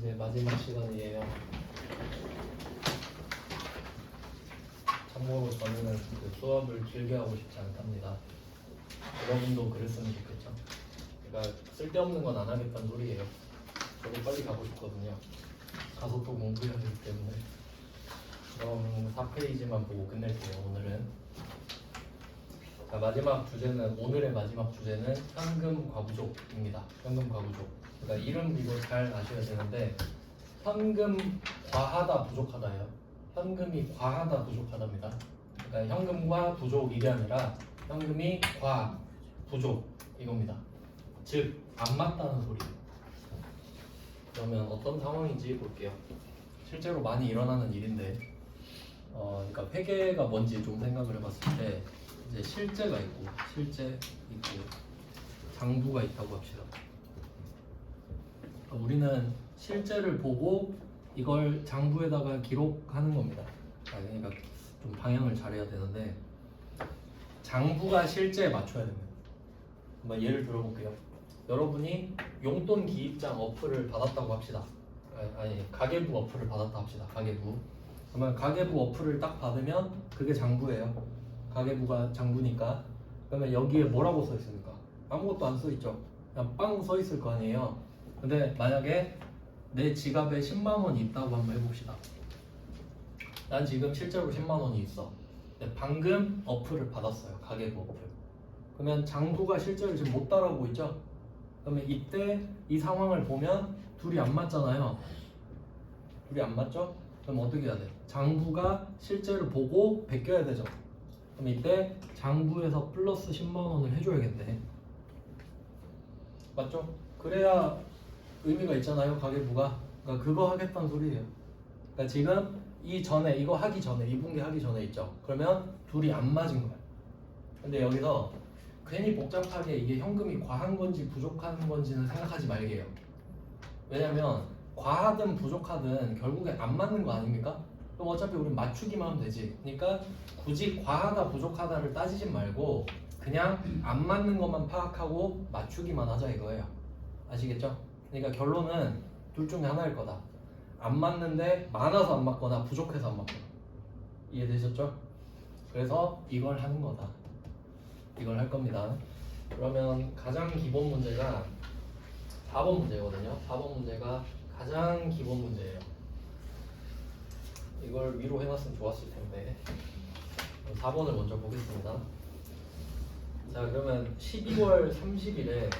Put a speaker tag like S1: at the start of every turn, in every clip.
S1: 이제 마지막 시간이에요. 참고로 저는 그 수업을 길게 하고 싶지 않답니다. 여러분도 그랬으면 좋겠죠. 그러니까 쓸데없는 건 안 하겠다는 소리예요. 저도 빨리 가고 싶거든요. 가서 또 공부해야 하기 때문에. 그럼 4페이지만 보고 끝낼게요. 오늘은. 자, 마지막 주제는, 오늘의 마지막 주제는 현금 과부족입니다. 현금 과부족. 그러니까 이름 이거 잘 아셔야 되는데, 현금 과하다 부족하다예요. 현금이 과하다 부족하답니다. 그러니까 현금과 부족 이게 아니라 현금이 과 부족 이겁니다. 즉 안 맞다는 소리예요. 그러면 어떤 상황인지 볼게요. 실제로 많이 일어나는 일인데, 그러니까 회계가 뭔지 좀 생각을 해봤을 때 이제 실제가 있고 장부가 있다고 합시다. 그러니까 우리는 실제를 보고 이걸 장부에다가 기록하는 겁니다. 그러니까 좀 방향을 잘해야 되는데, 장부가 실제에 맞춰야 됩니다. 한번 예를 들어볼게요. 여러분이 용돈 기입장 어플을 받았다고 합시다. 아니 가계부 어플을 받았다 합시다. 가계부. 그러면 가계부 어플을 딱 받으면 그게 장부예요. 가계부가 장부니까. 그러면 여기에 뭐라고 써 있습니까? 아무것도 안 써 있죠. 그냥 빵 써 있을 거 아니에요. 근데 만약에 내 지갑에 10만 원이 있다고 한번 해봅시다. 난 지금 실제로 10만 원이 있어. 근데 방금 어플을 받았어요. 가계부 어플. 그러면 장부가 실제로 지금 못 따라오고 있죠? 그러면 이때 이 상황을 보면 둘이 안 맞잖아요. 둘이 안 맞죠? 그럼 어떻게 해야 돼? 장부가 실제를 보고 베껴야 되죠. 그럼 이때 장부에서 플러스 10만 원을 해줘야겠네. 맞죠? 그래야 의미가 있잖아요. 가계부가. 그러니까 그거 하겠다는 소리예요. 그러니까 지금 이 전에 이거 하기 전에 이 분기 하기 전에 있죠. 그러면 둘이 안 맞은 거야. 근데 여기서 괜히 복잡하게 이게 현금이 과한 건지 부족한 건지는 생각하지 말게요. 왜냐면 과하든 부족하든 결국에 안 맞는 거 아닙니까? 그럼 어차피 우린 맞추기만 하면 되지. 그러니까 굳이 과하다 부족하다를 따지지 말고 그냥 안 맞는 것만 파악하고 맞추기만 하자 이거예요. 아시겠죠? 그러니까 결론은 둘 중에 하나일 거다. 안 맞는데 많아서 안 맞거나 부족해서 안 맞거나. 이해되셨죠? 그래서 이걸 하는 거다. 이걸 할 겁니다. 그러면 가장 기본 문제가 4번 문제거든요. 4번 문제가 가장 기본 문제예요. 이걸 위로 해놨으면 좋았을 텐데 4번을 먼저 보겠습니다. 자, 그러면 12월 30일에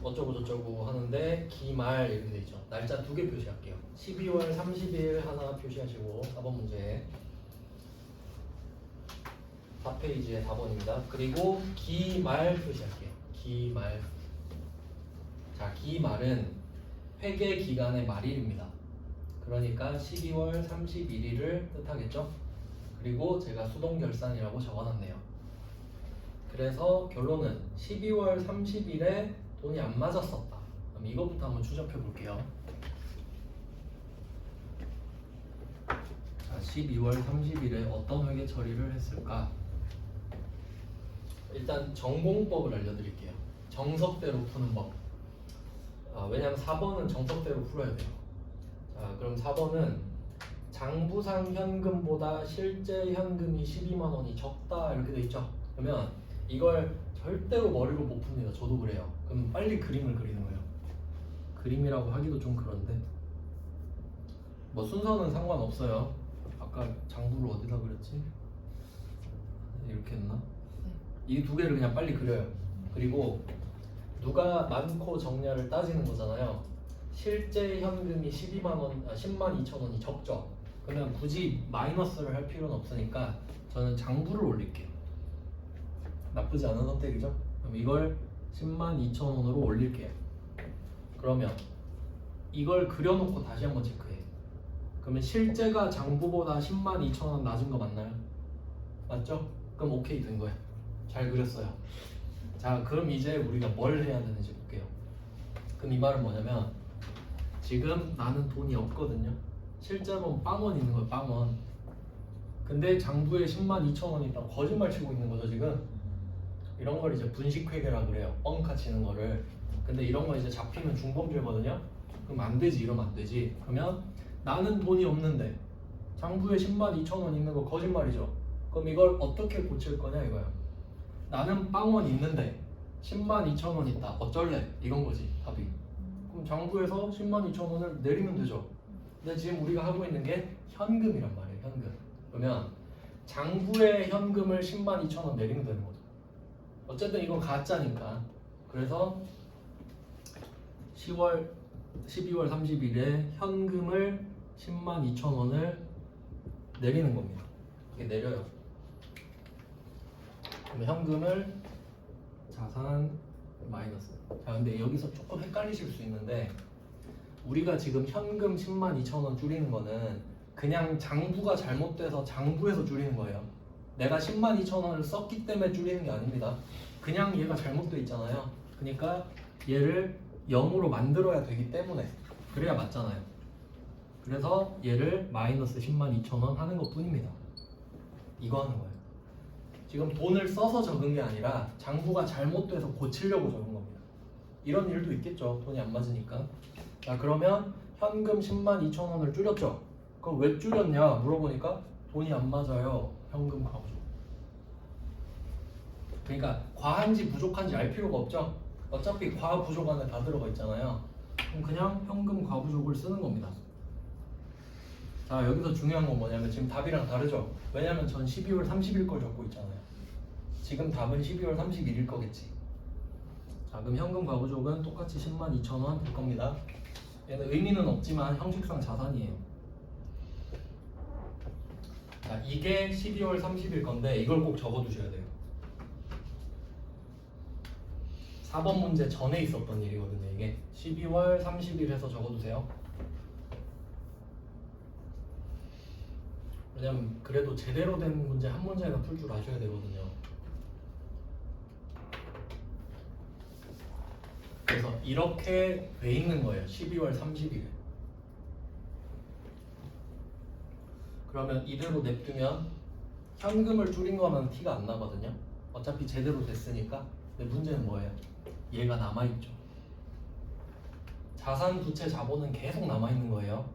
S1: 어쩌고저쩌고 하는데 기말 이렇게 돼 있죠. 날짜 2개 표시할게요. 12월 30일 하나 표시하시고 4번 문제 4페이지에 4번입니다. 그리고 기말 표시할게요. 기말. 자, 기말은 회계 기간의 말일입니다. 그러니까 12월 31일을 뜻하겠죠? 그리고 제가 수동결산이라고 적어놨네요. 그래서 결론은 12월 30일에 돈이 안 맞았었다. 그럼 이것부터 한번 추적해 볼게요. 자, 12월 30일에 어떤 회계 처리를 했을까? 일단 정공법을 알려드릴게요. 정석대로 푸는 법. 왜냐하면 4번은 정석대로 풀어야 돼요. 자, 그럼 4번은 장부상 현금보다 실제 현금이 12만 원이 적다 이렇게 돼 있죠. 그러면 이걸 절대로 머리로 못 풉니다. 저도 그래요. 그럼 빨리 그림을 그리는 거예요. 그림이라고 하기도 좀 그런데 뭐 순서는 상관없어요. 아까 장부를 어디다 그렸지? 이렇게 했나? 이 두 개를 그냥 빨리 그려요. 그리고 누가 많고 적냐를 따지는 거잖아요. 실제 현금이 10만 2천 원이 적죠. 그러면 굳이 마이너스를 할 필요는 없으니까 저는 장부를 올릴게요. 나쁘지 않은 선택이죠? 그럼 이걸 10만 2천 원으로 올릴게요. 그러면 이걸 그려놓고 다시 한번 체크해. 그러면 실제가 장부보다 10만 2천 원 낮은 거 맞나요? 맞죠? 그럼 오케이 된 거예요. 잘 그렸어요. 자, 그럼 이제 우리가 뭘 해야 되는지 볼게요. 그럼 이 말은 뭐냐면 지금 나는 돈이 없거든요. 실제로는 빵원 있는 거예요. 빵원. 근데 장부에 10만 2천 원이 있다고 거짓말 치고 있는 거죠 지금. 이런 걸 이제 분식회계라 그래요. 뻥카 치는 거를. 근데 이런 거 이제 잡히면 중범죄거든요. 그럼 안 되지. 이러면 안 되지. 그러면 나는 돈이 없는데 장부에 102,000원 있는 거 거짓말이죠. 그럼 이걸 어떻게 고칠 거냐 이거야. 나는 빵원 있는데 102,000원 있다. 어쩔래? 이건 거지 답이. 그럼 장부에서 102,000원을 내리면 되죠. 근데 지금 우리가 하고 있는 게 현금이란 말이에요. 현금. 그러면 장부에 현금을 102,000원 내리면 되는 거죠. 어쨌든 이건 가짜니까. 그래서 12월 30일에 현금을 102,000원을 내리는 겁니다. 이게 내려요. 그러면 현금을 자산 마이너스. 자, 근데 여기서 조금 헷갈리실 수 있는데 우리가 지금 현금 102,000원 줄이는 거는 그냥 장부가 잘못돼서 장부에서 줄이는 거예요. 내가 102,000원을 썼기 때문에 줄이는 게 아닙니다. 그냥 얘가 잘못돼 있잖아요. 그러니까 얘를 0으로 만들어야 되기 때문에 그래야 맞잖아요. 그래서 얘를 마이너스 102,000원 하는 것 뿐입니다. 이거 하는 거예요. 지금 돈을 써서 적은 게 아니라 장부가 잘못돼서 고치려고 적은 겁니다. 이런 일도 있겠죠. 돈이 안 맞으니까. 자, 그러면 현금 102,000원을 줄였죠. 그럼 왜 줄였냐 물어보니까 돈이 안 맞아요. 현금 과부족. 그러니까 과한지 부족한지 알 필요가 없죠. 어차피 과 부족 안에 다 들어가 있잖아요. 그럼 그냥 현금 과부족을 쓰는 겁니다. 자, 여기서 중요한 건 뭐냐면 지금 답이랑 다르죠. 왜냐면 전 12월 30일 걸 적고 있잖아요. 지금 답은 12월 31일 거겠지. 자, 그럼 현금 과부족은 똑같이 102,000원 될 겁니다. 얘는 의미는 없지만 형식상 자산이에요. 자, 이게 12월 30일 건데 이걸 꼭 적어두셔야 돼요. 4번 문제 전에 있었던 일이거든요. 이게 12월 30일 해서 적어두세요. 왜냐면 그래도 제대로 된 문제 한 문제나 풀 줄 아셔야 되거든요. 그래서 이렇게 돼 있는 거예요. 12월 30일에. 그러면 이대로 냅두면 현금을 줄인 거는 티가 안 나거든요. 어차피 제대로 됐으니까. 근데 문제는 뭐예요? 얘가 남아있죠. 자산, 부채, 자본은 계속 남아있는 거예요.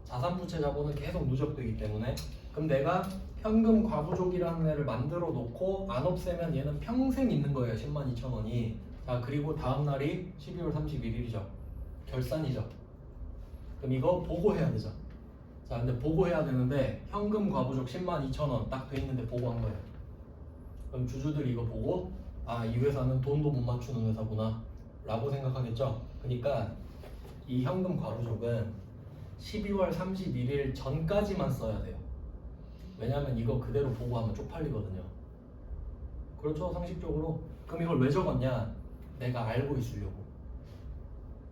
S1: 자산, 부채, 자본은 계속 누적되기 때문에 그럼 내가 현금 과부족이라는 애를 만들어 놓고 안 없애면 얘는 평생 있는 거예요. 102,000원이. 자, 그리고 다음 날이 12월 31일이죠. 결산이죠. 그럼 이거 보고해야 되죠. 자, 근데 보고해야 되는데 현금 과부족 102,000원 딱 돼 있는데 보고한 거예요. 그럼 주주들이 이거 보고 아, 이 회사는 돈도 못 맞추는 회사구나 라고 생각하겠죠. 그러니까 이 현금 과부족은 12월 31일 전까지만 써야 돼요. 왜냐면 이거 그대로 보고하면 쪽팔리거든요. 그렇죠, 상식적으로. 그럼 이걸 왜 적었냐? 내가 알고 있으려고.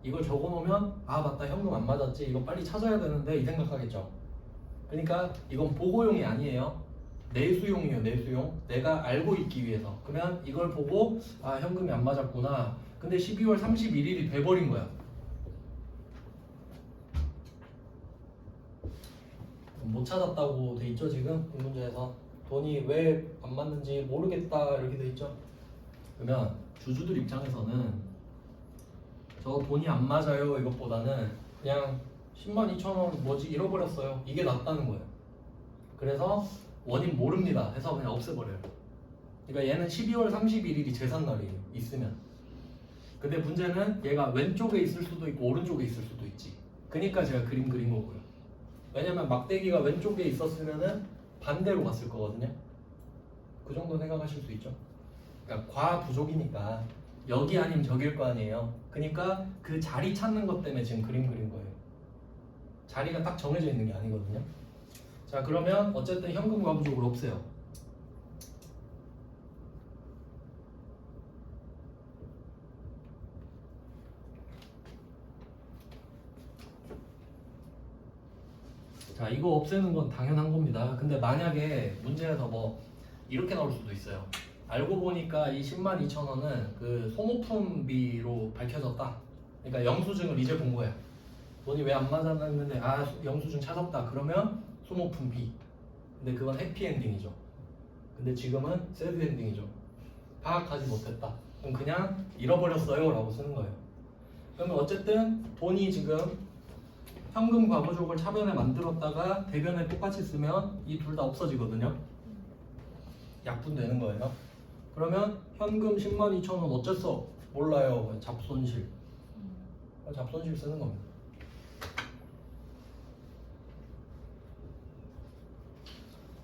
S1: 이걸 적어놓으면 아, 맞다, 현금 안 맞았지, 이거 빨리 찾아야 되는데 이 생각하겠죠. 그러니까 이건 보고용이 아니에요. 내수용이에요. 내수용. 내가 알고 있기 위해서. 그러면 이걸 보고 아, 현금이 안 맞았구나. 근데 12월 31일이 돼버린 거야. 못 찾았다고 돼 있죠. 지금 이 문제에서 돈이 왜 안 맞는지 모르겠다 이렇게 돼 있죠. 그러면 주주들 입장에서는 저 돈이 안 맞아요 이것보다는 그냥 102,000원 뭐지 잃어버렸어요 이게 낫다는 거예요. 그래서 원인 모릅니다 해서 그냥 없애버려요. 그러니까 얘는 12월 31일이 제삿날이에요. 있으면. 근데 문제는 얘가 왼쪽에 있을 수도 있고 오른쪽에 있을 수도 있지. 그러니까 제가 그림 그린 거고요. 왜냐면 막대기가 왼쪽에 있었으면은 반대로 갔을 거거든요. 그 정도 생각하실 수 있죠. 그러니까 과부족이니까 여기 아니면 저길 거 아니에요. 그러니까 그 자리 찾는 것 때문에 지금 그림 그린 거예요. 자리가 딱 정해져 있는 게 아니거든요. 자, 그러면 어쨌든 현금 과부족을 없애요. 자, 이거 없애는 건 당연한 겁니다. 근데 만약에 문제에서 뭐 이렇게 나올 수도 있어요. 알고 보니까 이 102,000원은 그 소모품비로 밝혀졌다. 그러니까 영수증을 이제 본 거야. 돈이 왜 안 맞았는데 아, 영수증 찾았다. 그러면 소모품비. 근데 그건 해피엔딩이죠. 근데 지금은 새드엔딩이죠. 파악하지 못했다. 그럼 그냥 잃어버렸어요 라고 쓰는 거예요. 그러면 어쨌든 돈이 지금 현금 과부족을 차변에 만들었다가 대변에 똑같이 쓰면 이 둘 다 없어지거든요. 약분되는 거예요. 그러면 현금 102,000원 어째서 몰라요. 잡손실. 잡손실 쓰는 겁니다.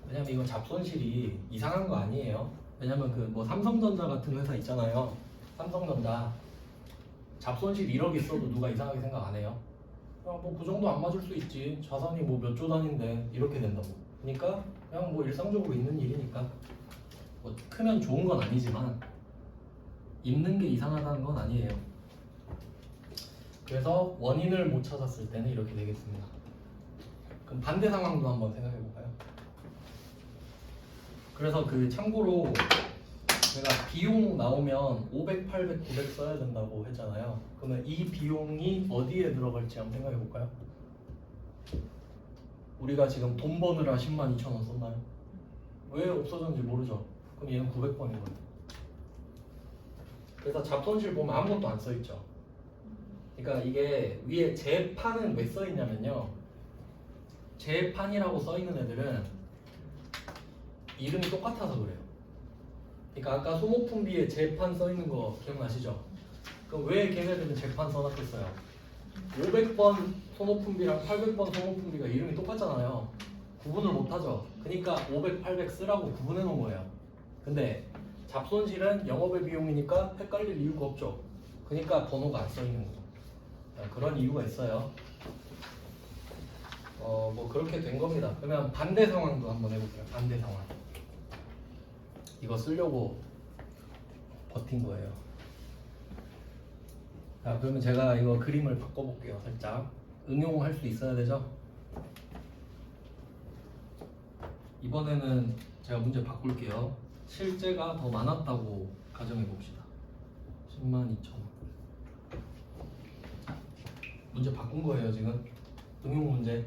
S1: 왜냐면 이건 잡손실이 이상한 거 아니에요. 왜냐면 그 뭐 삼성전자 같은 회사 있잖아요. 삼성전자 잡손실 1억 있어도 누가 이상하게 생각 안 해요. 뭐 그 정도 안 맞을 수 있지. 자산이 뭐 몇 조 단위인데 이렇게 된다고. 그러니까 그냥 뭐 일상적으로 있는 일이니까 뭐 크면 좋은 건 아니지만 있는 게 이상하다는 건 아니에요. 그래서 원인을 못 찾았을 때는 이렇게 되겠습니다. 그럼 반대 상황도 한번 생각해 볼까요? 그래서 그 참고로 제가 비용 나오면 500, 800, 900 써야 된다고 했잖아요. 그러면 이 비용이 어디에 들어갈지 한번 생각해 볼까요? 우리가 지금 돈 버느라 102,000원 썼나요? 왜 없어졌는지 모르죠. 그럼 얘는 900번인 거예요. 그래서 잡손실 보면 아무것도 안 써있죠. 그러니까 이게 위에 재판은 왜 써있냐면요. 재판이라고 써있는 애들은 이름이 똑같아서 그래요. 그러니까 아까 소모품비에 재판 써있는 거 기억나시죠? 그럼 왜 걔네들은 재판 써놨겠어요? 500번 소모품비랑 800번 소모품비가 이름이 똑같잖아요. 구분을 못하죠. 그러니까 500, 800 쓰라고 구분해 놓은 거예요. 근데 잡손실은 영업의 비용이니까 헷갈릴 이유가 없죠. 그러니까 번호가 안 써있는 거죠. 그런 이유가 있어요. 뭐 그렇게 된 겁니다. 그러면 반대 상황도 한번 해볼게요. 반대 상황. 이거 쓰려고 버틴 거예요. 자, 그러면 제가 이거 그림을 바꿔볼게요. 살짝 응용할 수 있어야 되죠. 이번에는 제가 문제 바꿀게요. 실제가 더 많았다고 가정해 봅시다. 102,000원. 문제 바꾼 거예요 지금. 응용 문제.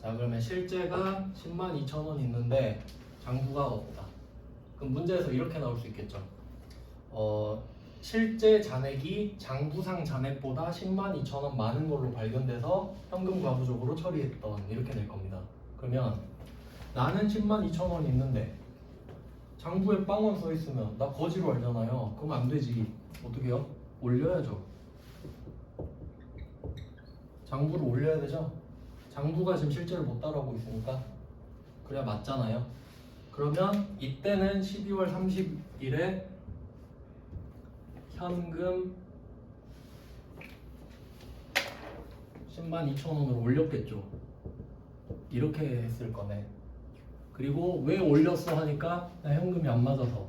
S1: 자, 그러면 실제가 102,000원 있는데 장부가 없다. 그럼 문제에서 이렇게 나올 수 있겠죠. 실제 잔액이 장부상 잔액보다 102,000원 많은 걸로 발견돼서 현금 과부족으로 처리했던, 이렇게 될 겁니다. 그러면 나는 102,000원 있는데 장부에 빵원 써 있으면 나 거지로 알잖아요. 그럼 안 되지. 어떻게 해요? 올려야죠. 장부를 올려야 되죠. 장부가 지금 실제를 못 따라오고 있으니까 그래야 맞잖아요. 그러면 이때는 12월 30일에 현금 102,000원으로 올렸겠죠. 이렇게 했을 거네. 그리고 왜 올렸어 하니까 나 현금이 안 맞아서.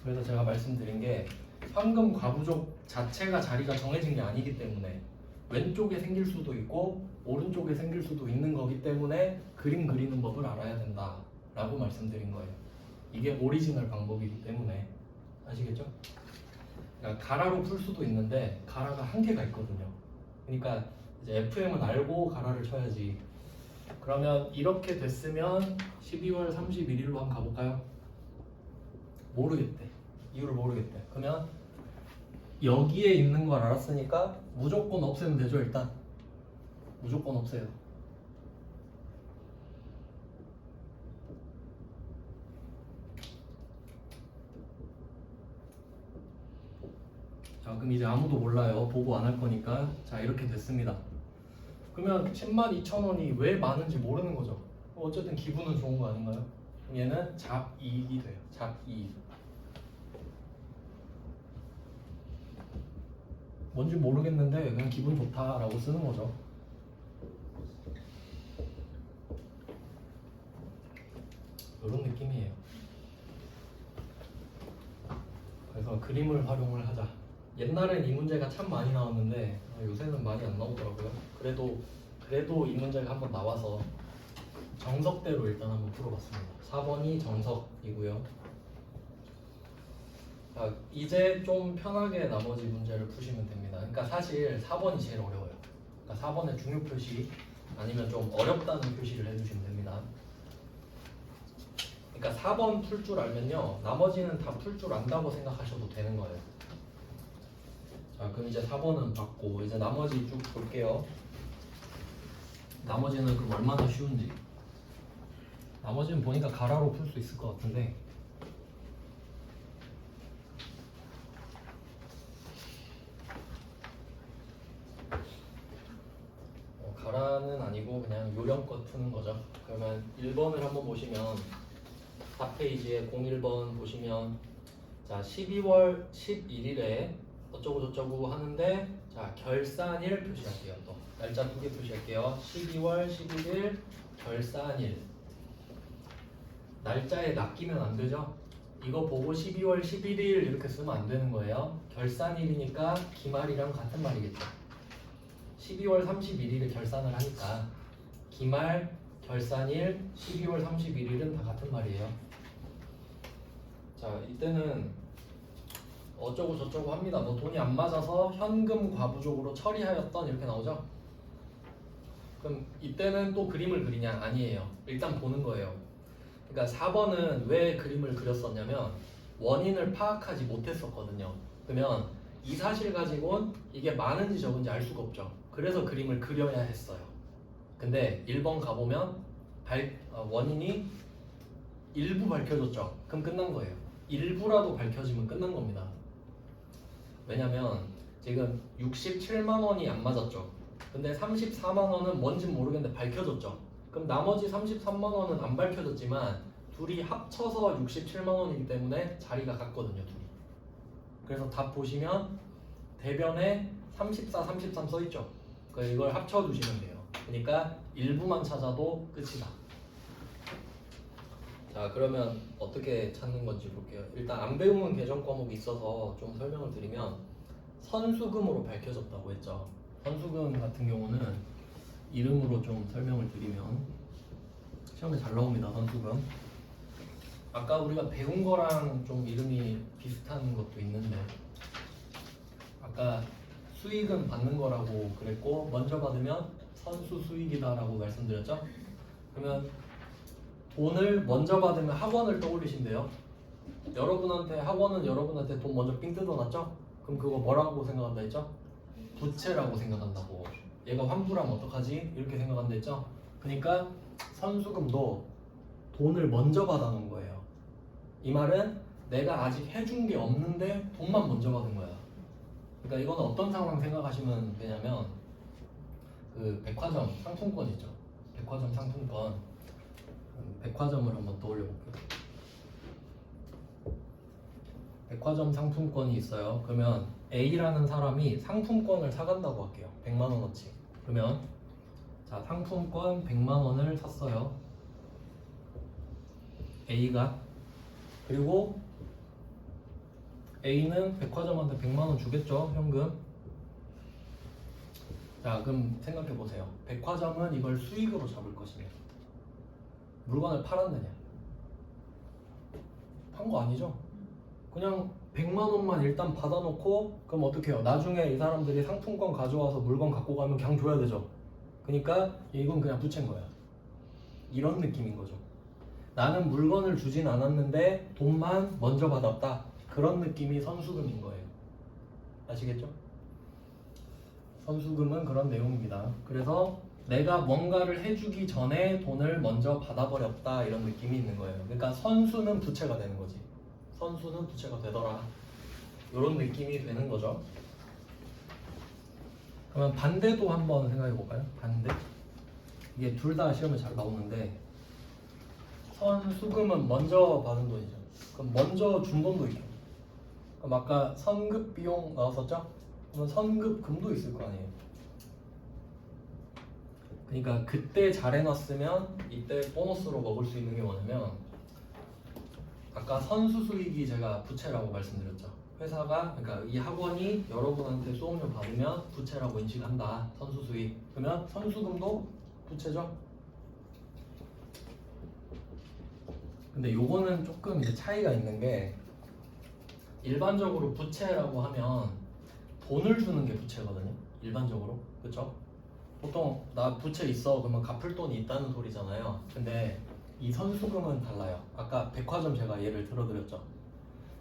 S1: 그래서 제가 말씀드린 게 현금 과부족 자체가 자리가 정해진 게 아니기 때문에 왼쪽에 생길 수도 있고 오른쪽에 생길 수도 있는 거기 때문에 그림 그리는 법을 알아야 된다 라고 말씀드린 거예요. 이게 오리지널 방법이기 때문에. 아시겠죠? 그러니까 가라로 풀 수도 있는데 가라가 한계가 있거든요. 그러니까 이제 FM은 알고 가라를 쳐야지. 그러면 이렇게 됐으면 12월 31일로 한번 가볼까요? 모르겠대. 이유를 모르겠대. 그러면 여기에 있는 걸 알았으니까 무조건 없애면 되죠. 일단 무조건 없애요. 자, 그럼 이제 아무도 몰라요. 보고 안 할 거니까. 자, 이렇게 됐습니다. 그러면 102,000원이 왜 많은지 모르는 거죠. 어쨌든 기분은 좋은 거 아닌가요? 그럼 얘는 잡이익이 돼요. 잡이익. 뭔지 모르겠는데 그냥 기분 좋다라고 쓰는 거죠. 이런 느낌이에요. 그래서 그림을 활용을 하자. 옛날엔 이 문제가 참 많이 나왔는데 요새는 많이 안 나오더라고요. 그래도 이 문제가 한번 나와서 정석대로 일단 한번 풀어봤습니다. 4번이 정석이고요. 이제 좀 편하게 나머지 문제를 푸시면 됩니다. 그러니까 사실 4번이 제일 어려워요. 그러니까 4번의 중요 표시 아니면 좀 어렵다는 표시를 해주시면 됩니다. 그러니까 4번 풀 줄 알면요, 나머지는 다 풀 줄 안다고 생각하셔도 되는 거예요. 자, 그럼 이제 4번은 봤고 이제 나머지 쭉 볼게요. 나머지는 그럼 얼마나 쉬운지. 나머지는 보니까 가라로 풀 수 있을 것 같은데. 가라는 아니고 그냥 요령껏 푸는 거죠. 그러면 1번을 한번 보시면 4페이지에 01번 보시면 자 12월 11일에 어쩌고 저쩌고 하는데 자 결산일 표시할게요. 또 날짜 2개 표시할게요. 12월 11일 결산일. 날짜에 낚이면 안 되죠. 이거 보고 12월 11일 이렇게 쓰면 안 되는 거예요. 결산일이니까 기말이랑 같은 말이겠죠. 12월 31일에 결산을 하니까 기말, 결산일, 12월 31일은 다 같은 말이에요. 자, 이때는 어쩌고 저쩌고 합니다. 뭐 돈이 안 맞아서 현금 과부족으로 처리하였던 이렇게 나오죠. 그럼 이때는 또 그림을 그리냐? 아니에요. 일단 보는 거예요. 그러니까 4번은 왜 그림을 그렸었냐면 원인을 파악하지 못했었거든요. 그러면 이 사실 가지고는 이게 많은지 적은지 알 수가 없죠. 그래서 그림을 그려야 했어요. 근데 1번 가보면 원인이 일부 밝혀졌죠. 그럼 끝난 거예요. 일부라도 밝혀지면 끝난 겁니다. 왜냐면 지금 67만 원이 안 맞았죠. 근데 34만 원은 뭔진 모르겠는데 밝혀졌죠. 그럼 나머지 33만 원은 안 밝혀졌지만 둘이 합쳐서 67만 원이기 때문에 자리가 같거든요. 둘이. 그래서 답 보시면 대변에 34, 33 써있죠. 이걸 합쳐두시면 돼요. 그러니까 일부만 찾아도 끝이다. 자, 그러면 어떻게 찾는 건지 볼게요. 일단 안 배우는 계정 과목이 있어서 좀 설명을 드리면 선수금으로 밝혀졌다고 했죠. 선수금 같은 경우는 이름으로 좀 설명을 드리면 시험에 잘 나옵니다. 선수금. 아까 우리가 배운 거랑 좀 이름이 비슷한 것도 있는데 아까 수익은 받는 거라고 그랬고 먼저 받으면 선수 수익이다 라고 말씀드렸죠. 그러면 돈을 먼저 받으면 학원을 떠올리신대요. 여러분한테 학원은 여러분한테 돈 먼저 삥 뜯어놨죠? 그럼 그거 뭐라고 생각한다 했죠? 부채라고 생각한다고. 얘가 환불하면 어떡하지? 이렇게 생각한다 했죠? 그러니까 선수금도 돈을 먼저 받아놓은 거예요. 이 말은 내가 아직 해준 게 없는데 돈만 먼저 받은 거야. 그러니까 이거는 어떤 상황 생각하시면 되냐면 그 백화점 상품권 있죠. 백화점 상품권. 백화점을 한번 떠올려 볼게요. 백화점 상품권이 있어요. 그러면 A라는 사람이 상품권을 사간다고 할게요. 100만 원어치. 그러면 자 상품권 100만 원을 샀어요. A가. 그리고 A는 백화점한테 100만 원 주겠죠. 현금. 자 그럼 생각해 보세요. 백화점은 이걸 수익으로 잡을 것이며 물건을 팔았느냐? 판 거 아니죠? 그냥 100만 원만 일단 받아놓고 그럼 어떻게 해요? 나중에 이 사람들이 상품권 가져와서 물건 갖고 가면 그냥 줘야 되죠. 그러니까 이건 그냥 부채인 거야. 이런 느낌인 거죠. 나는 물건을 주진 않았는데 돈만 먼저 받았다. 그런 느낌이 선수금인 거예요. 아시겠죠? 선수금은 그런 내용입니다. 그래서 내가 뭔가를 해주기 전에 돈을 먼저 받아버렸다 이런 느낌이 있는 거예요. 그러니까 선수는 부채가 되는 거지. 선수는 부채가 되더라. 이런 느낌이 되는 거죠. 그러면 반대도 한번 생각해 볼까요? 반대. 이게 둘 다 시험에 잘 나오는데 선수금은 먼저 받은 돈이죠. 그럼 먼저 준 돈도 있죠. 그럼 아까 선급 비용 나왔었죠? 그러면 선급금도 있을 거 아니에요. 그러니까 그때 잘 해놨으면 이때 보너스로 먹을 수 있는 게 뭐냐면 아까 선수 수익이 제가 부채라고 말씀드렸죠. 회사가 그러니까 이 학원이 여러분한테 수업료 받으면 부채라고 인식한다. 선수 수익. 그러면 선수금도 부채죠. 근데 요거는 조금 이제 차이가 있는 게 일반적으로 부채라고 하면 돈을 주는 게 부채거든요. 일반적으로. 그렇죠? 보통 나 부채 있어 그러면 갚을 돈이 있다는 소리잖아요. 근데 이 선수금은 달라요. 아까 백화점 제가 예를 들어드렸죠.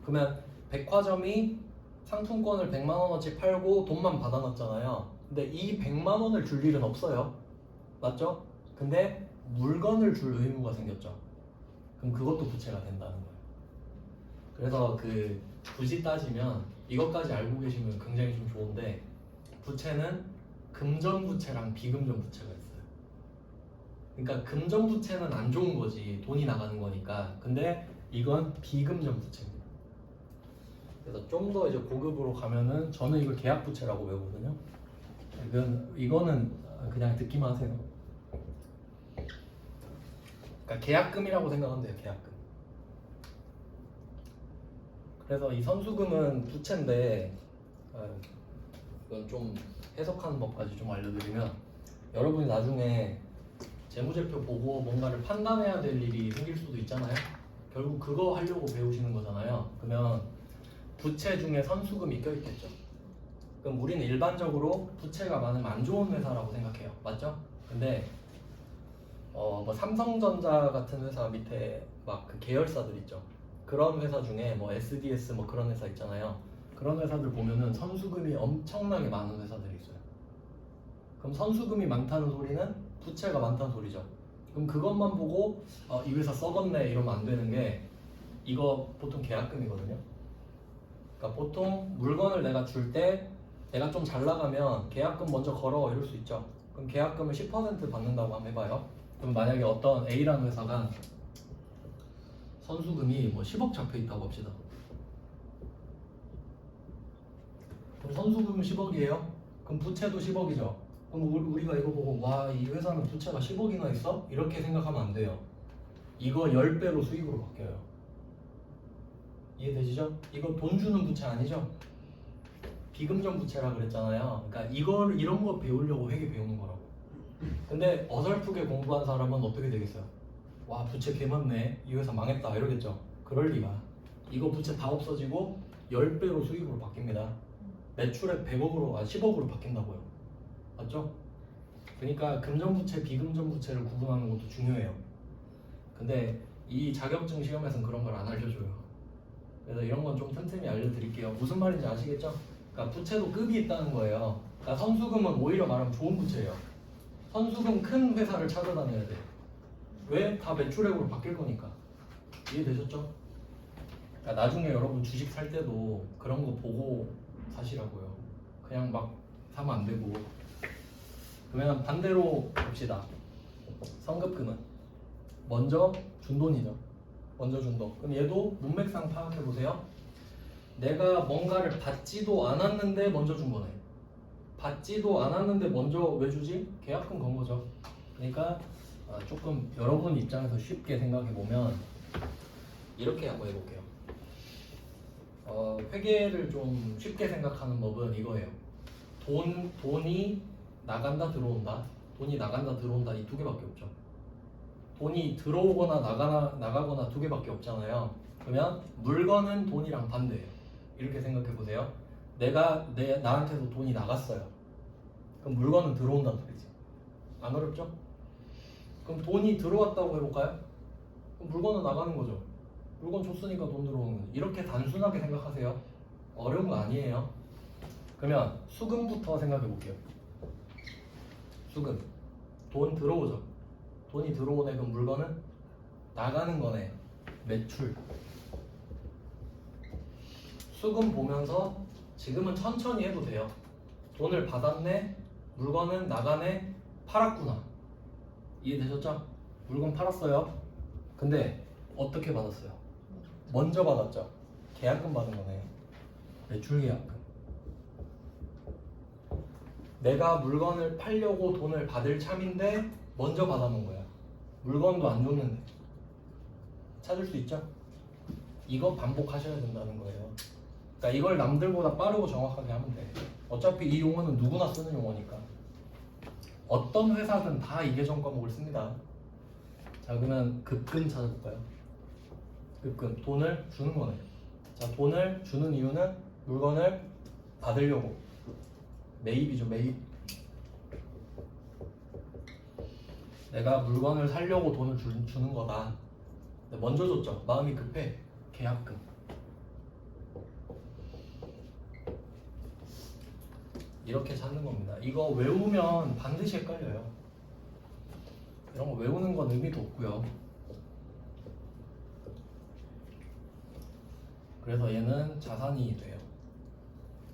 S1: 그러면 백화점이 상품권을 100만 원어치 팔고 돈만 받아놨잖아요. 근데 이 100만 원을 줄 일은 없어요. 맞죠? 근데 물건을 줄 의무가 생겼죠. 그럼 그것도 부채가 된다는 거예요. 그래서 그 굳이 따지면 이것까지 알고 계시면 굉장히 좀 좋은데, 부채는 금전 부채랑 비금전 부채가 있어요. 그러니까 금전 부채는 안 좋은 거지, 돈이 나가는 거니까. 근데 이건 비금전 부채입니다. 그래서 좀 더 이제 고급으로 가면은 저는 이걸 계약 부채라고 외우거든요. 이거는 그냥 듣기만 하세요. 그러니까 계약금이라고 생각하면 돼요. 계약금. 그래서 이 선수금은 부채인데, 이건 좀 해석하는 법까지 좀 알려드리면, 여러분이 나중에 재무제표 보고 뭔가를 판단해야 될 일이 생길 수도 있잖아요. 결국 그거 하려고 배우시는 거잖아요. 그러면 부채 중에 선수금이 껴있겠죠. 그럼 우리는 일반적으로 부채가 많으면 안 좋은 회사라고 생각해요. 맞죠? 근데 뭐 삼성전자 같은 회사 밑에 막 그 계열사들 있죠. 그런 회사 중에 뭐 SDS 뭐 그런 회사 있잖아요. 그런 회사들 보면은 선수금이 엄청나게 많은 회사들이 있어요. 그럼 선수금이 많다는 소리는 부채가 많다는 소리죠. 그럼 그것만 보고 이 회사 썩었네 이러면 안 되는 게, 이거 보통 계약금이거든요. 그러니까 보통 물건을 내가 줄 때 내가 좀 잘 나가면 계약금 먼저 걸어 이럴 수 있죠. 그럼 계약금을 10% 받는다고 한번 해봐요. 그럼 만약에 어떤 A라는 회사가 선수금이 뭐 10억 잡혀 있다고 합시다. 그럼 선수금은 10억이에요. 그럼 부채도 10억이죠. 그럼 우리가 이거 보고 와, 이 회사는 부채가 10억이나 있어? 이렇게 생각하면 안 돼요. 이거 10배로 수익으로 바뀌어요. 이해되시죠? 이거 돈 주는 부채 아니죠? 비금전 부채라 그랬잖아요. 그러니까 이런 거 배우려고 회계 배우는 거라고. 근데 어설프게 공부한 사람은 어떻게 되겠어요? 와, 부채 개 많네, 이 회사 망했다 이러겠죠. 그럴 리가. 이거 부채 다 없어지고 10배로 수익으로 바뀝니다. 매출액 100억으로 10억으로 바뀐다고요. 맞죠? 그러니까 금전부채, 비금전부채를 구분하는 것도 중요해요. 근데 이 자격증 시험에서는 그런 걸 안 알려줘요. 그래서 이런 건 좀 틈틈이 알려드릴게요. 무슨 말인지 아시겠죠? 그러니까 부채도 급이 있다는 거예요. 그러니까 선수금은 오히려 말하면 좋은 부채예요. 선수금 큰 회사를 찾아다녀야 돼. 왜? 다 매출액으로 바뀔 거니까. 이해되셨죠? 그러니까 나중에 여러분 주식 살 때도 그런 거 보고 사시라고요. 그냥 막 사면 안 되고. 그러면 반대로 봅시다. 성급금은 먼저 준 돈이죠. 먼저 준 돈. 그럼 얘도 문맥상 파악해 보세요. 내가 뭔가를 받지도 않았는데 먼저 준 거네. 받지도 않았는데 먼저 왜 주지? 계약금 건 거죠. 그러니까 조금 여러분 입장에서 쉽게 생각해 보면 이렇게 한번 해볼게요. 회계를 좀 쉽게 생각하는 법은 이거예요. 돈이 나간다 들어온다. 돈이 나간다 들어온다, 이 두 개밖에 없죠. 돈이 들어오거나 나가거나 두 개밖에 없잖아요. 그러면 물건은 돈이랑 반대예요. 이렇게 생각해 보세요. 나한테서 돈이 나갔어요. 그럼 물건은 들어온다는 소리지. 안 어렵죠? 그럼 돈이 들어왔다고 해볼까요? 그럼 물건은 나가는 거죠. 물건 줬으니까 돈 들어오는 거죠. 이렇게 단순하게 생각하세요. 어려운 거 아니에요. 그러면 수금부터 생각해 볼게요. 수금. 돈 들어오죠. 돈이 들어오네. 그럼 물건은 나가는 거네. 매출. 수금 보면서 지금은 천천히 해도 돼요. 돈을 받았네. 물건은 나가네. 팔았구나. 이해되셨죠? 물건 팔았어요. 근데 어떻게 받았어요? 먼저 받았죠. 계약금 받은 거네. 매출 계약금. 내가 물건을 팔려고 돈을 받을 참인데 먼저 받아놓은 거야. 물건도 안 줬는데. 찾을 수 있죠? 이거 반복하셔야 된다는 거예요. 그러니까 이걸 남들보다 빠르고 정확하게 하면 돼. 어차피 이 용어는 누구나 쓰는 용어니까. 어떤 회사든 다 이계정 과목을 씁니다. 자, 그러면 급금 찾아볼까요? 급금. 돈을 주는 거네. 자, 돈을 주는 이유는 물건을 받으려고. 매입이죠, 매입. 내가 물건을 사려고 돈을 주는 거다. 근데 먼저 줬죠. 마음이 급해. 계약금. 이렇게 찾는 겁니다. 이거 외우면 반드시 헷갈려요. 이런 거 외우는 건 의미도 없고요. 그래서 얘는 자산이 돼요.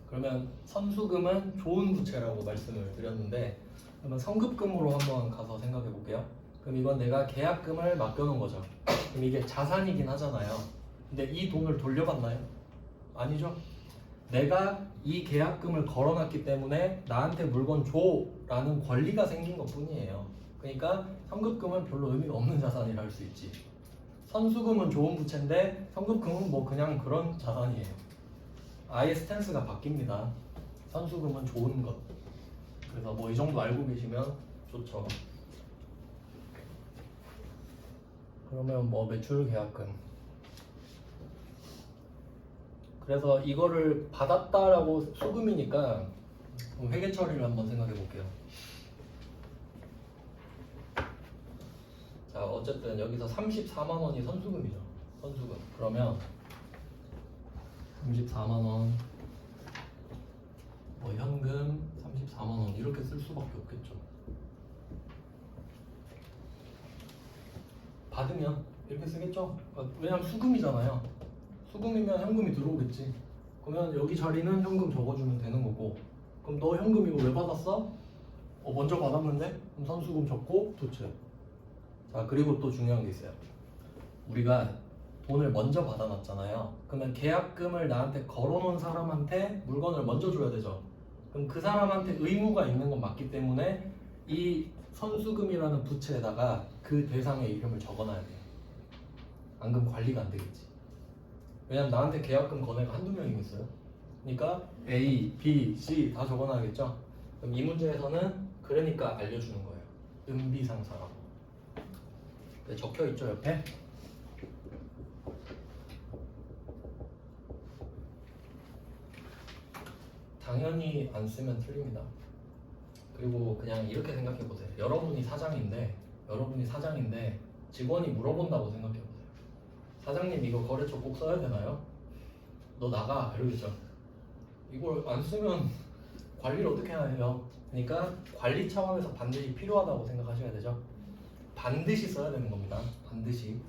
S1: 그러면 선수금은 좋은 부채라고 말씀을 드렸는데, 그러면 성급금으로 한번 가서 생각해 볼게요. 그럼 이건 내가 계약금을 맡겨놓은 거죠. 그럼 이게 자산이긴 하잖아요. 근데 이 돈을 돌려받나요? 아니죠. 내가 이 계약금을 걸어놨기 때문에 나한테 물건 줘라는 권리가 생긴 것 뿐이에요. 그러니까 성급금은 별로 의미가 없는 자산이라 할 수 있지. 선수금은 좋은 부채인데 성급금은 뭐 그냥 그런 자산이에요. 아예 스탠스가 바뀝니다. 선수금은 좋은 것. 그래서 뭐 이 정도 알고 계시면 좋죠. 그러면 뭐 매출 계약금. 그래서 이거를 받았다라고 수금이니까 회계 처리를 한번 생각해 볼게요. 자, 어쨌든 여기서 34만 원이 선수금이죠. 선수금. 그러면 34만 원, 뭐 현금 34만 원 이렇게 쓸 수밖에 없겠죠. 받으면 이렇게 쓰겠죠. 왜냐면 수금이잖아요. 수금이면 현금이 들어오겠지. 그러면 여기 자리는 현금 적어주면 되는 거고. 그럼 너 현금 이거 왜 받았어? 먼저 받았는데? 그럼 선수금 적고 도체. 자, 그리고 또 중요한 게 있어요. 우리가 돈을 먼저 받아놨잖아요. 그러면 계약금을 나한테 걸어놓은 사람한테 물건을 먼저 줘야 되죠. 그럼 그 사람한테 의무가 있는 건 맞기 때문에 이 선수금이라는 부채에다가 그 대상의 이름을 적어놔야 돼요. 안 그럼 관리가 안 되겠지. 왜냐면 나한테 계약금 건 애가 한두 명이겠어요. 그러니까 A, B, C 다 적어놔야겠죠. 그럼 이 문제에서는 그러니까 알려주는 거예요. 은비상사라고. 네, 적혀있죠 옆에. 당연히 안 쓰면 틀립니다. 그리고 그냥 이렇게 생각해 보세요. 여러분이 사장인데 직원이 물어본다고 생각해 보세요. 사장님 이거 거래처 꼭 써야 되나요? 너 나가 이러겠죠. 이걸 안 쓰면 관리를 어떻게 해요? 그러니까 관리 차원에서 반드시 필요하다고 생각하셔야 되죠. 반드시 써야 되는 겁니다. 반드시.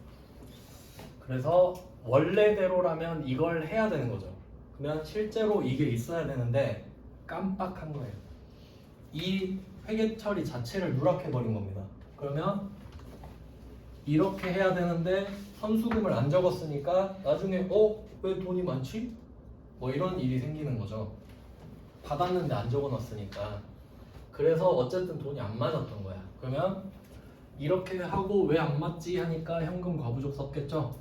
S1: 그래서 원래대로라면 이걸 해야 되는 거죠. 그러면 실제로 이게 있어야 되는데 깜빡한 거예요. 이 회계 처리 자체를 누락해버린 겁니다. 그러면 이렇게 해야 되는데 선수금을 안 적었으니까 나중에 왜 돈이 많지? 뭐 이런 일이 생기는 거죠. 받았는데 안 적어놨으니까. 그래서 어쨌든 돈이 안 맞았던 거야. 그러면 이렇게 하고 왜 안 맞지 하니까 현금 과부족 썼겠죠.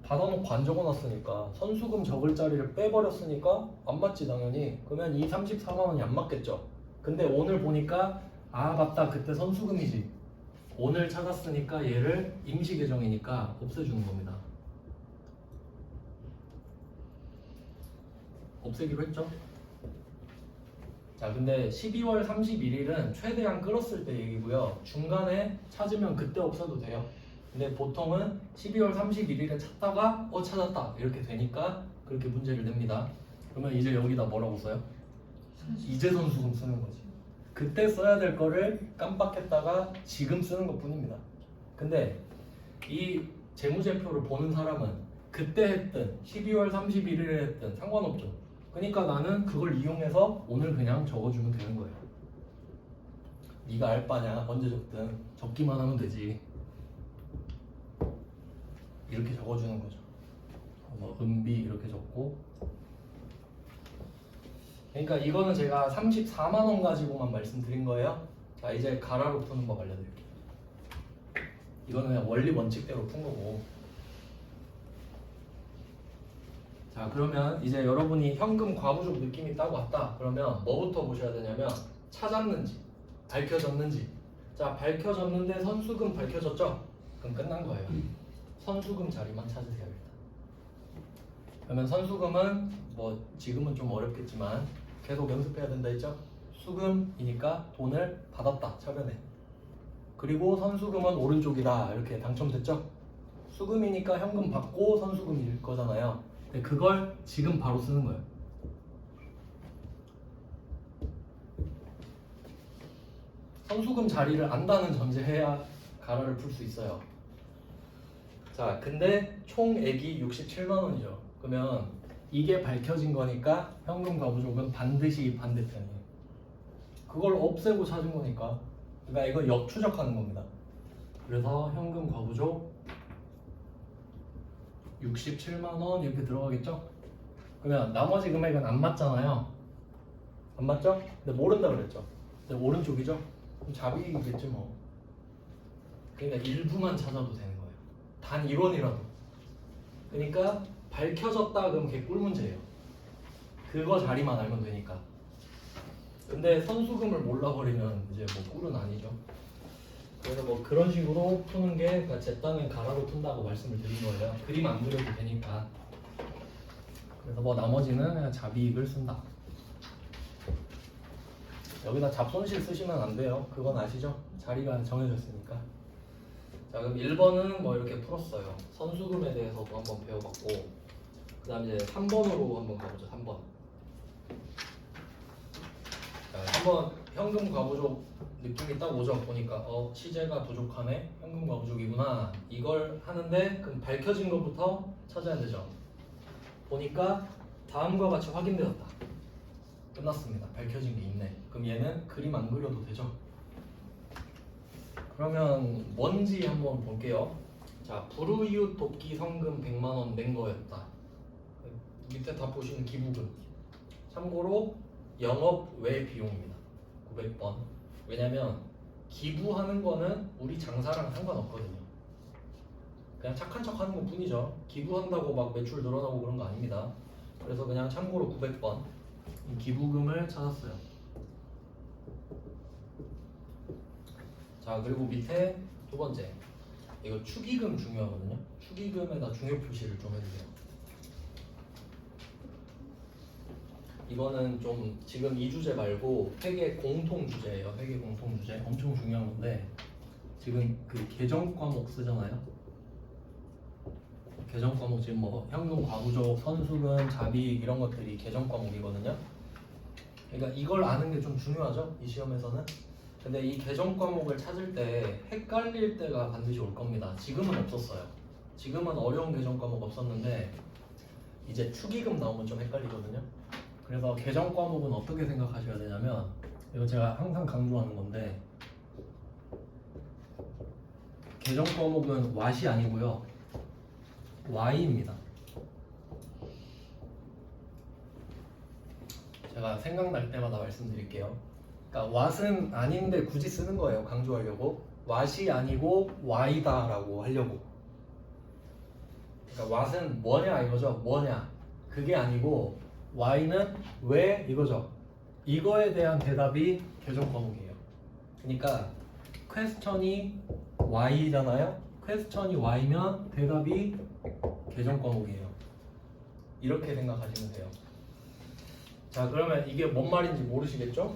S1: 받아놓고 안 적어놨으니까 선수금 적을 자리를 빼버렸으니까 안 맞지 당연히. 그러면 이 34만 원이 안 맞겠죠. 근데 오늘 보니까 맞다 그때 선수금이지. 오늘 찾았으니까 얘를 임시 계정이니까 없애주는 겁니다. 없애기로 했죠. 자, 근데 12월 31일은 최대한 끌었을 때 얘기고요. 중간에 찾으면 그때 없어도 돼요. 근데 보통은 12월 31일에 찾다가 찾았다 이렇게 되니까 그렇게 문제를 냅니다. 그러면 이제 여기다 뭐라고 써요? 이제 선수금 쓰는 거지. 그때 써야 될 거를 깜빡했다가 지금 쓰는 것 뿐입니다. 근데 이 재무제표를 보는 사람은 그때 했든 12월 31일에 했든 상관없죠. 그러니까 나는 그걸 이용해서 오늘 그냥 적어주면 되는 거예요. 네가 알 바냐 언제 적든 적기만 하면 되지. 이렇게 적어주는 거죠. 은비 이렇게 적고. 그러니까 이거는 제가 34만 원 가지고만 말씀드린 거예요. 자, 이제 가라로 푸는 법 알려드릴게요. 이거는 그냥 원리 원칙대로 푼 거고. 자, 그러면 이제 여러분이 현금 과부족 느낌이 딱 왔다. 그러면 뭐부터 보셔야 되냐면 찾았는지 밝혀졌는지. 자, 밝혀졌는데 선수금 밝혀졌죠? 그럼 끝난 거예요. 선수금 자리만 찾으세요 일단. 그러면 선수금은 뭐 지금은 좀 어렵겠지만 계속 연습해야 된다 했죠? 수금이니까 돈을 받았다 차변에. 그리고 선수금은 오른쪽이다 이렇게 당첨됐죠? 수금이니까 현금 받고 선수금일 거잖아요. 근데 그걸 지금 바로 쓰는 거예요. 선수금 자리를 안다는 전제해야 가라를 풀 수 있어요. 자, 근데 총액이 67만 원이죠. 그러면 이게 밝혀진 거니까 현금 과부족은 반드시 반대편이에요. 그걸 없애고 찾은 거니까. 그러니까 이거 역추적하는 겁니다. 그래서 현금 과부족 67만 원 이렇게 들어가겠죠? 그러면 나머지 금액은 안 맞잖아요. 안 맞죠? 근데 모른다 그랬죠. 근데 오른쪽이죠? 그럼 잡이겠지 뭐. 그러니까 일부만 찾아도 되는 거예요. 단 1원이라도. 그러니까 밝혀졌다 그럼 걔 꿀 문제예요. 그거 자리만 알면 되니까. 근데 선수금을 몰라버리면 이제 뭐 꿀은 아니죠. 그래서 뭐 그런 식으로 푸는 게 그러니까 제 땅은 가라로 푼다고 말씀을 드린 거예요. 그림 안 그려도 되니까. 그래서 뭐 나머지는 그냥 잡이익을 쓴다. 여기다 잡손실 쓰시면 안 돼요. 그건 아시죠? 자리가 정해졌으니까. 자, 그럼 1번은 뭐 이렇게 풀었어요. 선수금에 대해서도 한번 배워봤고, 그 다음 이제 3번으로 한번 가보죠. 3번. 자, 한번 현금 과부족 느낌이 딱 오죠. 보니까 시제가 부족하네. 현금 과부족이구나. 이걸 하는데 그럼 밝혀진 것부터 찾아야 되죠. 보니까 다음과 같이 확인되었다. 끝났습니다. 밝혀진 게 있네. 그럼 얘는 그림 안 그려도 되죠. 그러면 뭔지 한번 볼게요. 자, 불우이웃 돕기 성금 100만 원 낸 거였다. 밑에 다 보시는 기부금. 참고로 영업 외 비용입니다. 900번. 왜냐면 기부하는 거는 우리 장사랑 상관없거든요. 그냥 착한 척 하는 것 뿐이죠. 기부한다고 막 매출 늘어나고 그런 거 아닙니다. 그래서 그냥 참고로 900번 기부금을 찾았어요. 자, 그리고 밑에 두 번째, 이거 축의금 중요하거든요. 축의금에다 중요 표시를 좀 해주세요. 이거는 좀 지금 이 주제 말고 회계 공통 주제예요. 회계 공통 주제 엄청 중요한 건데, 지금 그 계정 과목 쓰잖아요. 계정 과목 지금 뭐 현금 과부족, 선수금, 잡이익 이런 것들이 계정 과목이거든요. 그러니까 이걸 아는 게 좀 중요하죠. 이 시험에서는. 근데 이 계정 과목을 찾을 때 헷갈릴 때가 반드시 올 겁니다. 지금은 없었어요. 지금은 어려운 계정 과목 없었는데 이제 축의금 나오면 좀 헷갈리거든요. 그래서 계정 과목은 어떻게 생각하셔야 되냐면, 이거 제가 항상 강조하는 건데, 계정 과목은 왓이 아니고요 Y입니다. 제가 생각날 때마다 말씀드릴게요. 그러니까 왓은 아닌데 굳이 쓰는 거예요. 강조하려고. 왓이 아니고 Y다 라고 하려고. 그러니까 왓은 뭐냐 이거죠. 뭐냐. 그게 아니고 Y는 왜 이거죠. 이거에 대한 대답이 계정 과목이에요. 그러니까 퀘스천이 Y잖아요. 퀘스천이 Y면 대답이 계정 과목이에요. 이렇게 생각하시면 돼요. 자, 그러면 이게 뭔 말인지 모르시겠죠?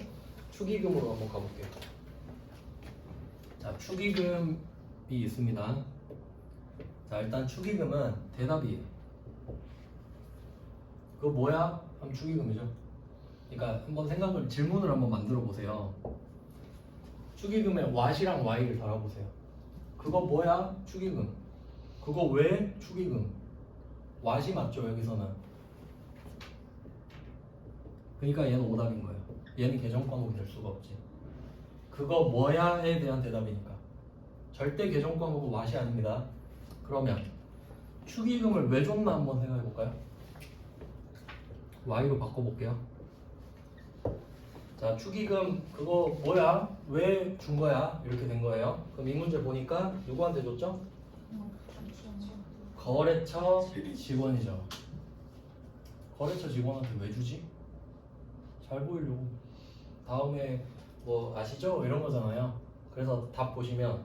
S1: 축의금으로 한번 가볼게요. 자, 축의금이 있습니다. 자, 일단 축의금은 대답이에요. 그거 뭐야? 하면 축의금이죠. 그러니까 한번 질문을 한번 만들어 보세요. 축의금에 왓이랑 Y를 달아보세요. 그거 뭐야? 축의금. 그거 왜? 축의금. 왓이 맞죠, 여기서는. 그러니까 얘는 오답인 거예요. 얘는 계정 과목이 될 수가 없지. 그거 뭐야에 대한 대답이니까. 절대 계정 과목은 왓이 아닙니다. 그러면 축의금을 왜 줬나 한번 생각해 볼까요? Y로 바꿔볼게요. 자, 축의금 그거 뭐야? 왜 준 거야? 이렇게 된 거예요. 그럼 이 문제 보니까 누구한테 줬죠? 거래처 직원이죠. 거래처 직원한테 왜 주지? 잘 보이려고. 다음에 뭐 아시죠? 이런 거잖아요. 그래서 답 보시면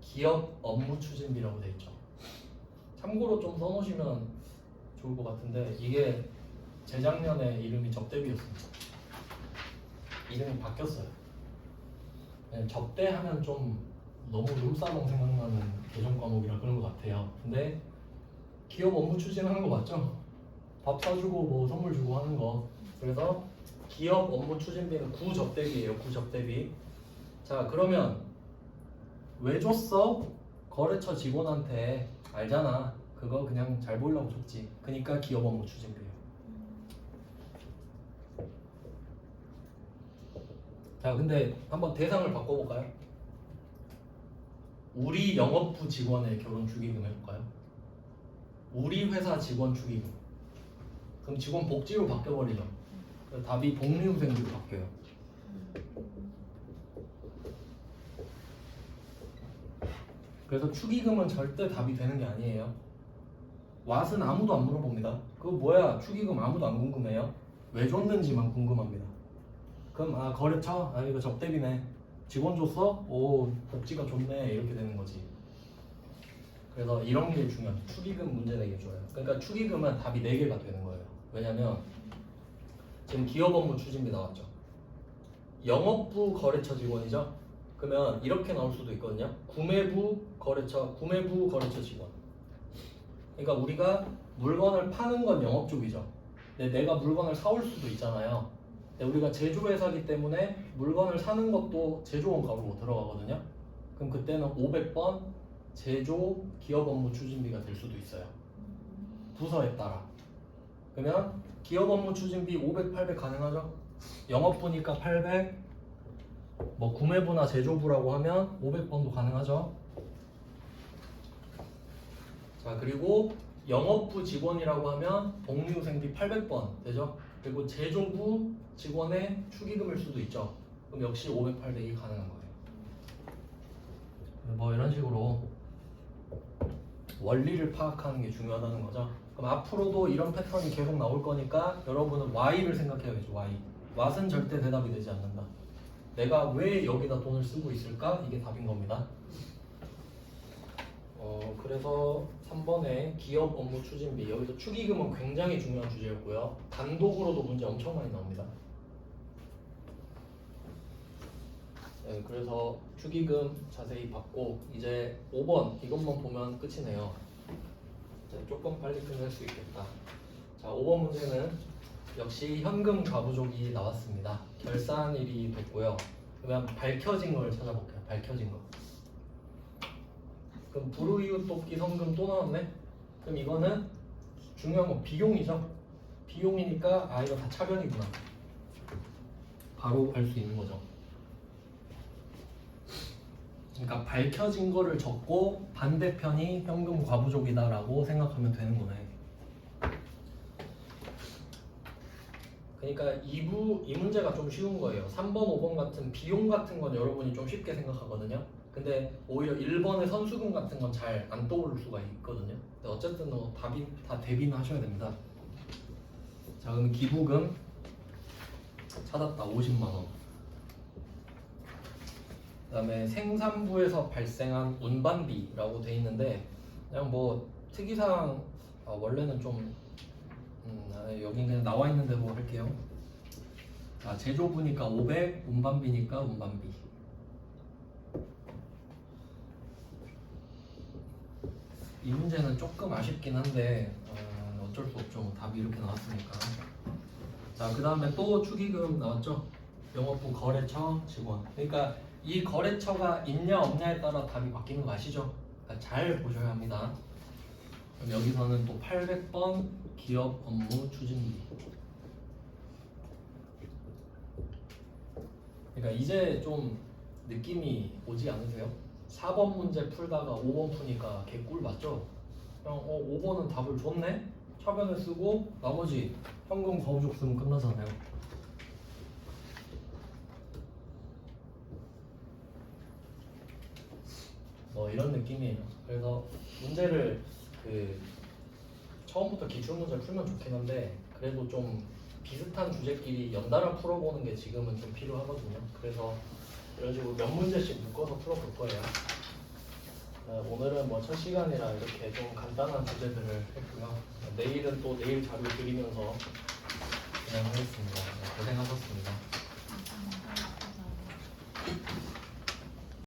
S1: 기업 업무 추진비라고 돼 있죠. 참고로 좀 써놓으시면 좋을 것 같은데 이게 재작년에 이름이 접대비였습니다. 이름이 바뀌었어요. 접대하면 좀 너무 룸사롱 생각나는 개정 과목이라 그런 것 같아요. 근데 기업 업무 추진하는 거 맞죠? 밥 사주고 뭐 선물 주고 하는 거. 그래서 기업 업무 추진비는 구접대비예요. 구접대비. 자, 그러면 왜 줬어? 거래처 직원한테. 알잖아. 그거 그냥 잘 보이려고 줬지. 그러니까 기업 업무 추진비예요. 자, 근데 한번 대상을 바꿔볼까요? 우리 영업부 직원의 결혼 축의금 해볼까요? 우리 회사 직원 축의금. 그럼 직원 복지로 바뀌어버리죠. 답이 복리후생비로 바뀌어요. 그래서 축의금은 절대 답이 되는 게 아니에요. 왓은 아무도 안 물어봅니다. 그거 뭐야? 축의금 아무도 안 궁금해요. 왜 줬는지만 궁금합니다. 그럼 거래처? 이거 접대비네. 직원 줬어? 오, 복지가 좋네. 이렇게 되는 거지. 그래서 이런 게 중요합니다. 축의금 문제 내기 좋아요. 그러니까 축의금은 답이 4개가 되는 거예요. 왜냐면 지금 기업 업무 추진비 나왔죠. 영업부 거래처 직원이죠. 그러면 이렇게 나올 수도 있거든요. 구매부 거래처 직원. 그러니까 우리가 물건을 파는 건 영업 쪽이죠. 근데 내가 물건을 사올 수도 있잖아요. 근데 우리가 제조회사이기 때문에 물건을 사는 것도 제조원 가로 들어가거든요. 그럼 그때는 500번 제조 기업 업무 추진비가 될 수도 있어요. 부서에 따라. 그러면 기업 업무 추진비 500, 800 가능하죠? 영업부니까 800, 뭐 구매부나 제조부라고 하면 500번도 가능하죠. 자, 그리고 영업부 직원이라고 하면 복리후생비 800번 되죠? 그리고 제조부 직원의 축의금일 수도 있죠. 그럼 역시 500, 800이 가능한 거예요. 뭐 이런 식으로 원리를 파악하는 게 중요하다는 거죠. 그럼 앞으로도 이런 패턴이 계속 나올 거니까 여러분은 Y를 생각해야겠죠. Y. What은 절대 대답이 되지 않는다. 내가 왜 여기다 돈을 쓰고 있을까? 이게 답인 겁니다. 그래서 3번에 기업 업무 추진비, 여기서 축의금은 굉장히 중요한 주제였고요. 단독으로도 문제 엄청 많이 나옵니다. 네, 그래서 축의금 자세히 봤고 이제 5번 이것만 보면 끝이네요. 조금 빨리 끝낼 수 있겠다. 자, 5번 문제는 역시 현금 가부족이 나왔습니다. 결산일이 됐고요. 그러면 밝혀진 걸 찾아볼게요. 밝혀진 거. 그럼 불우이웃 돕기 성금 또 나왔네? 그럼 이거는 중요한 건 비용이죠? 비용이니까 이거 다 차변이구나. 바로 알 수 있는 거죠. 그러니까 밝혀진 거를 적고 반대편이 현금 과부족이다 라고 생각하면 되는 거네. 그러니까 이 문제가 좀 쉬운 거예요. 3번, 5번 같은 비용 같은 건 여러분이 좀 쉽게 생각하거든요. 근데 오히려 1번의 선수금 같은 건 잘 안 떠오를 수가 있거든요. 근데 어쨌든 답이 다 대비는 하셔야 됩니다. 자, 그럼 기부금 찾았다. 50만 원. 그 다음에 생산부에서 발생한 운반비라고 돼 있는데 그냥 뭐 특이사항 원래는 좀 여기 그냥 나와 있는 대로 할게요. 자, 제조부니까 500, 운반비니까 운반비. 이 문제는 조금 아쉽긴 한데 어쩔 수 없죠. 답이 이렇게 나왔으니까. 자, 그 다음에 또 축의금 나왔죠. 영업부 거래처 직원. 그러니까 이 거래처가 있냐 없냐에 따라 답이 바뀌는 거 아시죠? 그러니까 잘 보셔야 합니다. 그럼 여기서는 또 800번 기업 업무 추진비. 그러니까 이제 좀 느낌이 오지 않으세요? 4번 문제 풀다가 5번 푸니까 개꿀 맞죠? 그냥 5번은 답을 줬네? 차변을 쓰고 나머지 현금 과부족 쓰면 끝나잖아요. 뭐 이런 느낌이에요. 그래서 문제를 처음부터 기출문제를 풀면 좋긴 한데 그래도 좀 비슷한 주제끼리 연달아 풀어보는 게 지금은 좀 필요하거든요. 그래서 이런 식으로 몇 문제씩 묶어서 풀어볼 거예요. 오늘은 뭐 첫 시간이라 이렇게 좀 간단한 주제들을 했고요. 내일은 또 내일 자료 드리면서 진행하겠습니다. 고생하셨습니다.